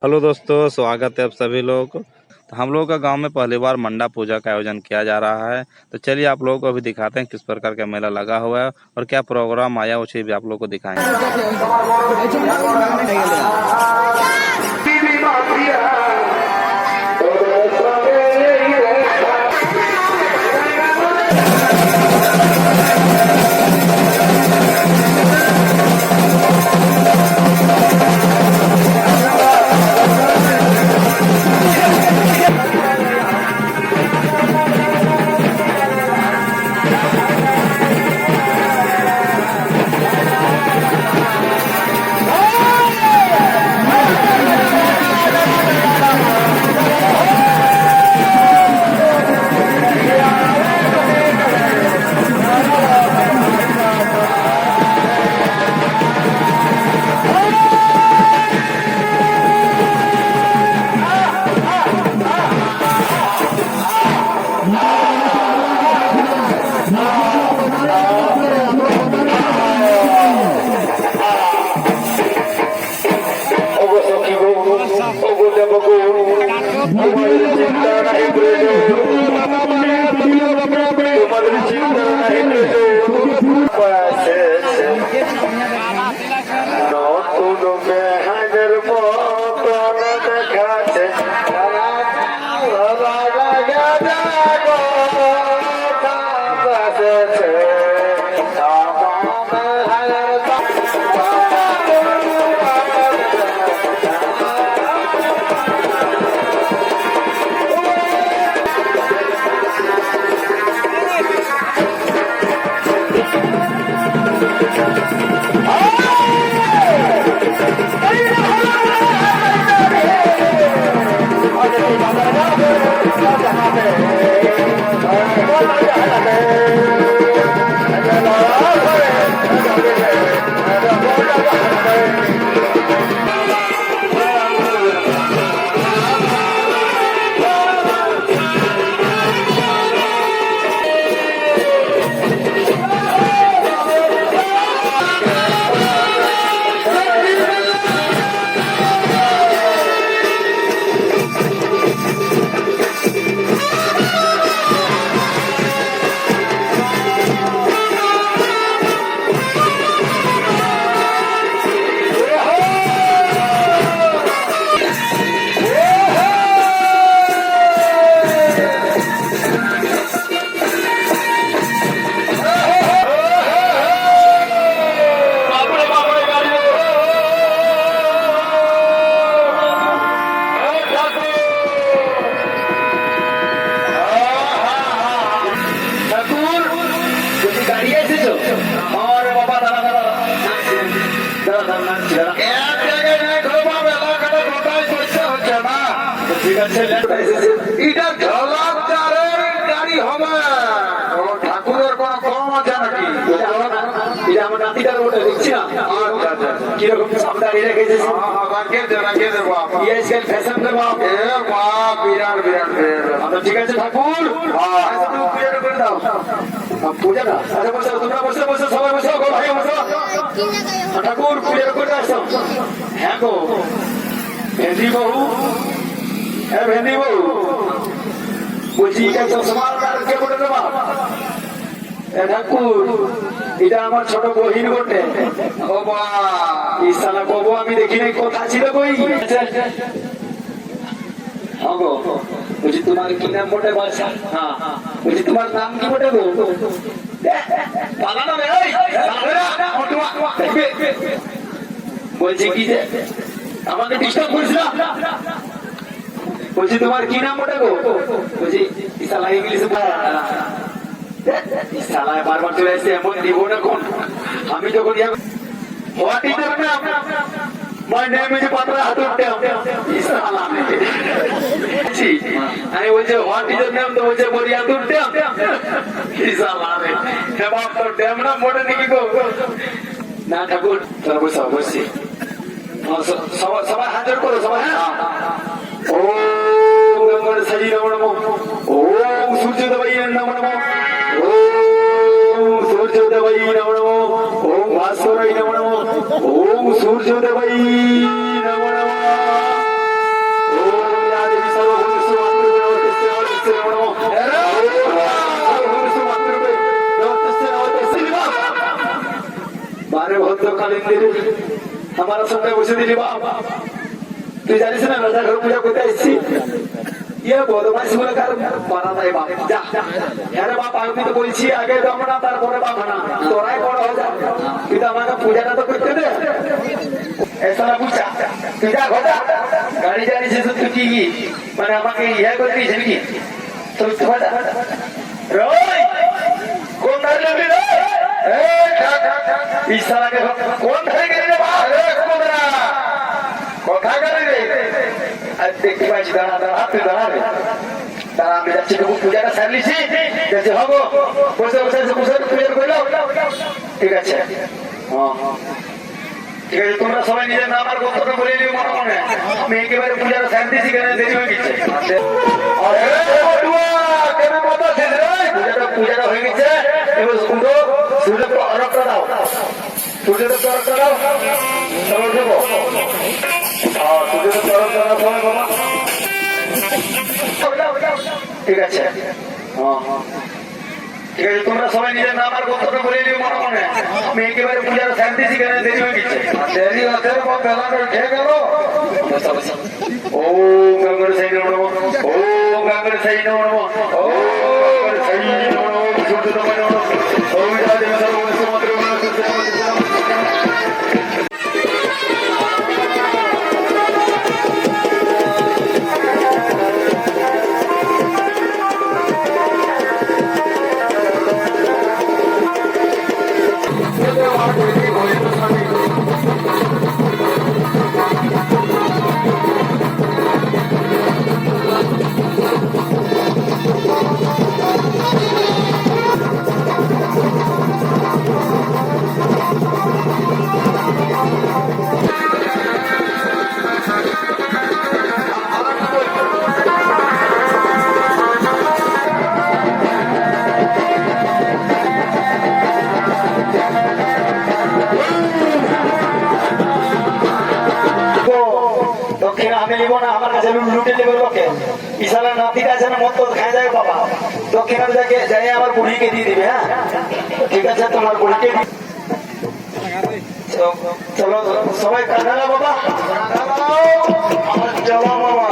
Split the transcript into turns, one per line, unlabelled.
Hello दोस्तों, स्वागत है आप सभी लोगों को। तो हम लोगों का गांव में पहली बार मंडा पूजा का आयोजन किया जा रहा है। तो चलिए आप लोगों को अभी दिखाते हैं किस प्रकार का मेला लगा हुआ है और क्या प्रोग्राम आया, वो चीज़ भी आप लोगों को दिखाएंगे। ঠাকুর পুজো করে আসো। হ্যাঁ গো ভেন্দি বউ, হ্যাঁ ভেন্দি বউ বলছি এটা চশমার কে বলে দেবা? ঠাকুর এটা আমার ছোট বহিন বটে। ও বা ইসালা কবো আমি দেখি নাই, কথা ছিল কই? হ্যাঁ গো বলছি তোমার কি নাম বটে? বাদশা। হ্যাঁ বলছি তোমার নাম কি বটে গো? বলছি কি যে আমাকে ডিস্টার্ব করিস না। বলছি তোমার কি নাম ওটা গো? বলছি ইসালা ইংলিশে ইসালায় বারবার চলে আসছে, এমন দিব না কোন আমি যখন what is your name? My name is পাতরা হাতুর ড্যাম। ইসালা আমি বলছি হোয়াট ইজ ইউর নেম? তো বলছে বলি হাতুর ড্যাম। ইসালা হ্যাঁ বাপ তোর ড্যাম না মোটে নাকি গো? না ঠাকুর চলো বসে বসছি। সবাই হাজার করো সবাই। হ্যাঁ ওম গঙ্গা সাজি নমো নমো, ওম সূর্য দেবাই নমো নমো, ওম সূর্য দেবাই নমো নমো, ওম ভাস্করাই নমো নমো, ওম সূর্য দেবাই নমো নমো।
তালিম দিলি, আমার সঙ্গে বসে দিলি। বাপ তুই জানিস না রাজা ঘর পূজা করতে আসছি, ইয়ে বদমাইশ বলে কার মানা নাই। বাপ যা, আরে বাপ আমি তো বলছি আগে যাবো না, তারপরে বাপ না, তোরাই বড় হয়ে যা, তুই তো আমাকে পূজাটা তো করতে দে। ऐसा ना पूछा तुझा घोड़ा गाड़ी जाने से तो तुझी की मैंने আমাকে ইয়া করে দিয়েছেন কি তো তোমাটা রই কোন ধরে রে এ ইশারাকে কোন ধরে গেলে রে বাপ রে কোনরা কথা করে রে আর দেখতে পাচ্ছি দাঁড়া দাঁড়া হাত দাঁড়া রে দাঁড়া আমি যাচ্ছি তো পূজাটা সারলিছি যাচ্ছি হবো বসে বসে বসে পূজা করলো ঠিক আছে হ্যাঁ ঠিক আছে তোমরা সবাই নিজের নাম আর গোত্রটা বলে নিও মনে মনে আমি একেবারে পূজার শান্তি শিখানে দেরি হয়ে গেছে পূজাটা হয়ে গেছে এবার শুধু সূর্যকে অরকটা দাও সূর্যকে অরকটা দাও চলো দেবো সূর্যকে অরকটা দাও সবাই বাবা ঠিক আছে হ্যাঁ হ্যাঁ ঠিক আছে তোমরা সবাই নিজের নাম আর গোত্রটা বলে নিও মনে মনে আমি একেবারে পূজার শান্তি শিখানে দেরি হয়ে গেছে দেরি হচ্ছে বেলাটা উঠে গেল ও গঙ্গর সাই নমঃ ও গঙ্গর সাই নমঃ ও গঙ্গর সাই নমঃ সূর্য নমঃ ও বিরাজ সর্ব সমুদ্র ইশারা নাতিটা আছে না মত খাই যায় বাবা দক্ষিণার জায়গায় যাই আমার বুড়িকে দিয়ে দিবে হ্যাঁ ঠিক আছে তোমার বুড়িকে চলো সবাই কাঁদা বাবা চলো বাবা